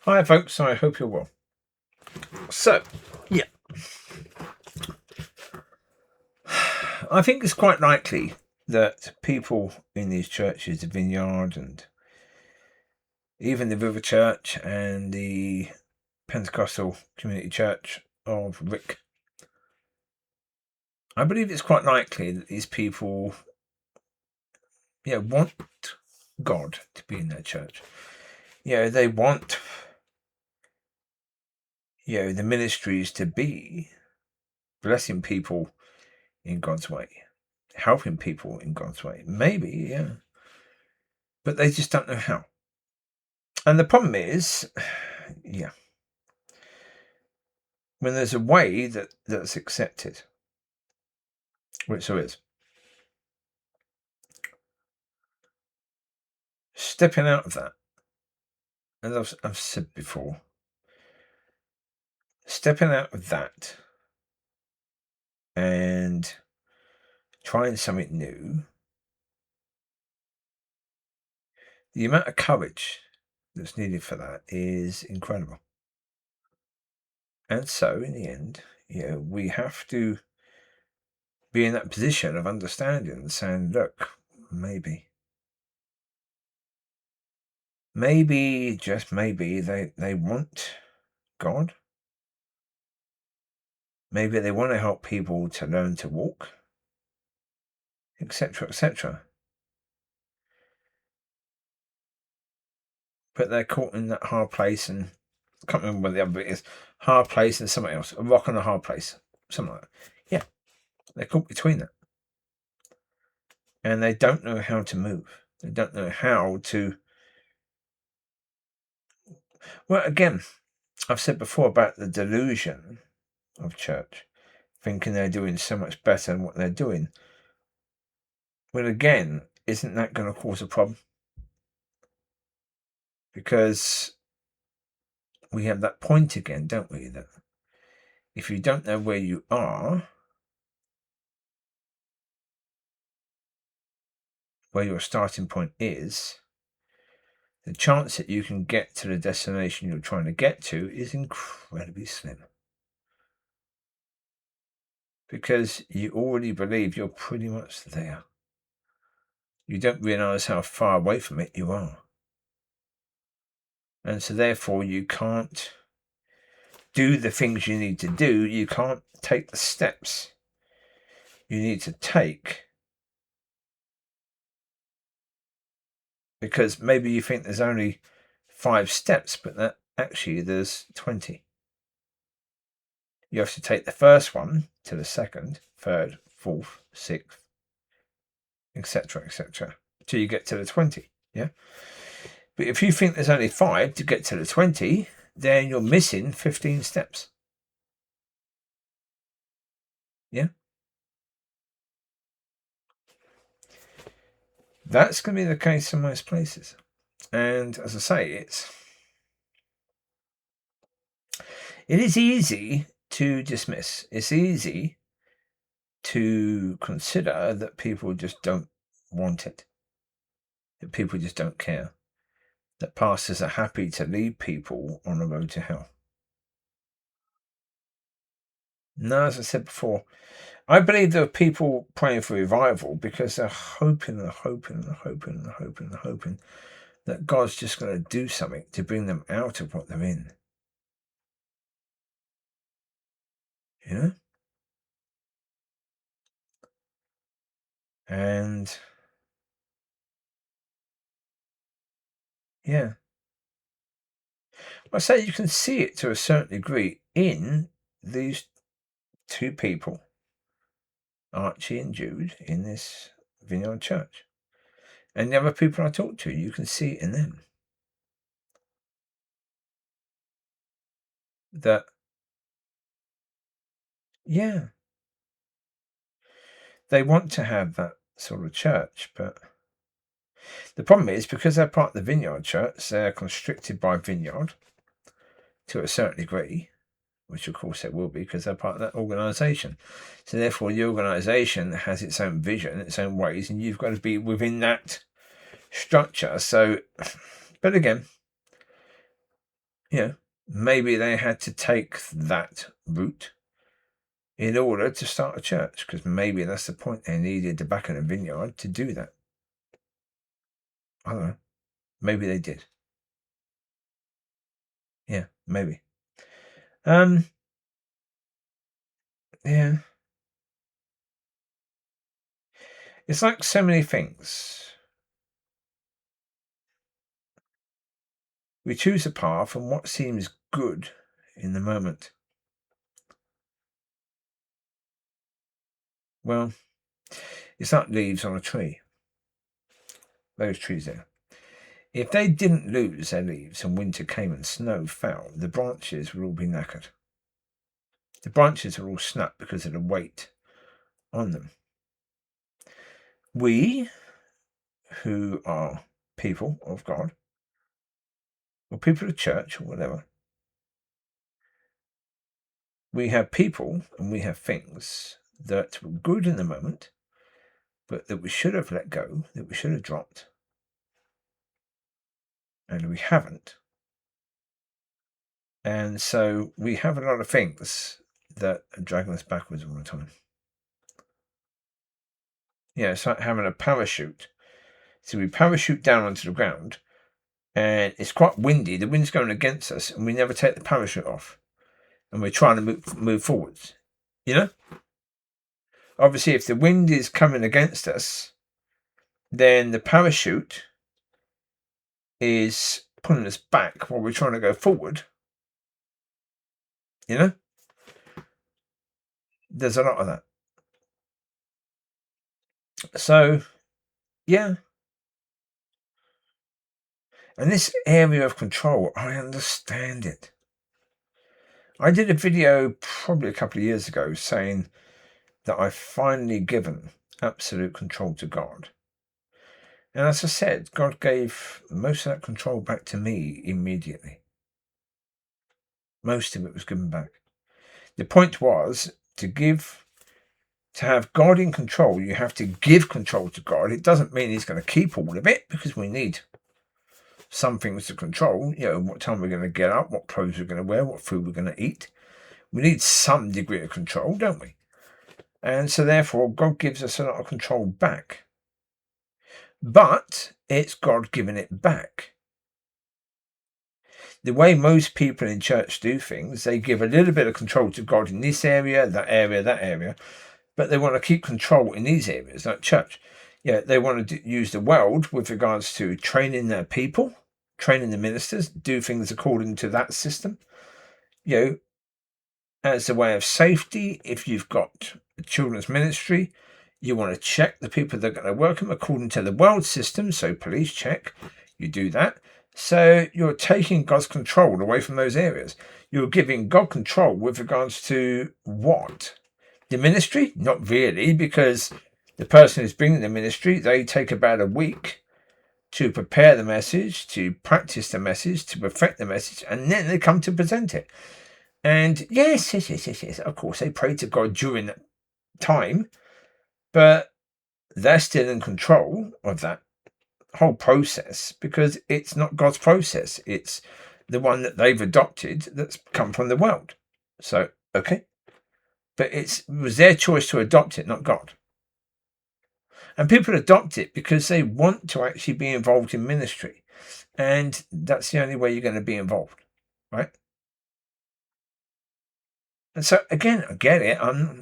Hi, folks. I hope you're well. So, yeah, I think it's quite likely that people in these churches, the Vineyard and even the River Church and the Pentecostal Community Church of Rick, I believe it's quite likely that these people, want God to be in their church. They want, the ministries to be blessing people in God's way, helping people in God's way. Maybe, yeah. But they just don't know how. And the problem is, when there's a way that's accepted, which there is, stepping out of that, as I've said before, stepping out of that and trying something new, the amount of courage that's needed for that is incredible. And so, in the end, we have to be in that position of understanding and saying, look, maybe, just maybe, they want God. Maybe they want to help people to learn to walk, etc., etc. But they're caught in that hard place, and I can't remember what the other bit is. Hard place and something else. A rock and a hard place. Something like that. Yeah. They're caught between that. And they don't know how to move. They don't know how to. Well, again, I've said before about the delusion of church, thinking they're doing so much better than what they're doing. Well, again, isn't that going to cause a problem? Because we have that point again, don't we? That if you don't know where you are, where your starting point is, the chance that you can get to the destination you're trying to get to is incredibly slim. Because you already believe you're pretty much there. You don't realize how far away from it you are. And so therefore you can't do the things you need to do. You can't take the steps you need to take. Because maybe you think there's only 5 steps, but that actually there's 20. You have to take the first one to the second, third, fourth, sixth, etc., etc., till you get to the 20. Yeah. But if you think there's only 5 to get to the 20, then you're missing 15 steps. Yeah. That's going to be the case in most places. And as I say, it is easy to dismiss. It's easy to consider that people just don't want it, that people just don't care, that pastors are happy to lead people on the road to hell. No, as I said before, I believe there are people praying for revival because they're hoping that God's just going to do something to bring them out of what they're in. You know? And yeah. I say you can see it to a certain degree in these 2 people, Archie and Jude, in this Vineyard Church. And the other people I talk to, you can see it in them. That, yeah, they want to have that sort of church, but the problem is because they're part of the Vineyard Church, they're constricted by Vineyard to a certain degree, which of course they will be because they're part of that organisation. So therefore the organisation has its own vision, its own ways, and you've got to be within that structure. So, but again, Maybe they had to take that route in order to start a church, because maybe that's the point. They needed the back of the vineyard to do that. I don't know. Maybe they did. Yeah, maybe. Yeah. It's like so many things. We choose a path and what seems good in the moment. Well, it's like leaves on a tree. Those trees there. If they didn't lose their leaves and winter came and snow fell, the branches would all be knackered. The branches are all snapped because of the weight on them. We, who are people of God, or people of church, or whatever, we have people and we have things that were good in the moment, but that we should have let go, that we should have dropped, and we haven't. And so we have a lot of things that are dragging us backwards all the time. It's like having a parachute. So we parachute down onto the ground, and it's quite windy. The wind's going against us, and we never take the parachute off. And we're trying to move forwards. Obviously, if the wind is coming against us, then the parachute is pulling us back while we're trying to go forward. There's a lot of that. So, yeah. And this area of control, I understand it. I did a video probably a couple of years ago saying that I've finally given absolute control to God. And as I said, God gave most of that control back to me immediately. Most of it was given back. The point was to have God in control, you have to give control to God. It doesn't mean he's going to keep all of it, because we need some things to control. What time we're going to get up, what clothes we're going to wear, what food we're going to eat. We need some degree of control, don't we? And so therefore, God gives us a lot of control back. But it's God giving it back. The way most people in church do things, they give a little bit of control to God in this area, that area, but they want to keep control in these areas, like church. They want to use the world with regards to training their people, training the ministers, do things according to that system. As a way of safety, if you've got a children's ministry, you want to check the people that are going to work them according to the world system. So police check, you do that. So you're taking God's control away from those areas. You're giving God control with regards to what? The ministry? Not really, because the person who's bringing the ministry, they take about a week to prepare the message, to practice the message, to perfect the message, and then they come to present it. And yes, of course, they pray to God during that time, but they're still in control of that whole process, because it's not God's process. It's the one that they've adopted that's come from the world. So, okay. But it was their choice to adopt it, not God. And people adopt it because they want to actually be involved in ministry. And that's the only way you're going to be involved, right? And so, again, I get it.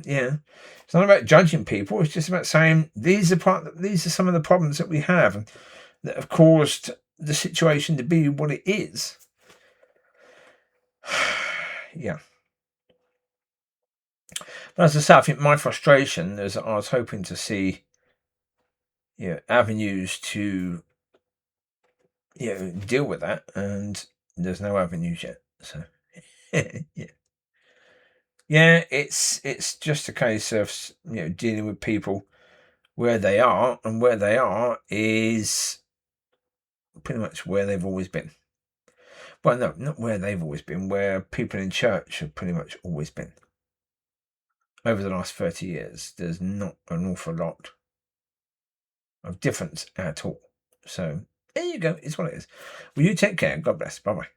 It's not about judging people. It's just about saying these are some of the problems that we have that have caused the situation to be what it is. Yeah. But as I say, I think my frustration is that I was hoping to see avenues to deal with that, and there's no avenues yet. So it's just a case of dealing with people where they are, and where they are is pretty much where they've always been. Well, no, not where they've always been, where people in church have pretty much always been. Over the last 30 years, there's not an awful lot of difference at all. So there you go. It's what it is. Well, you take care. God bless. Bye-bye.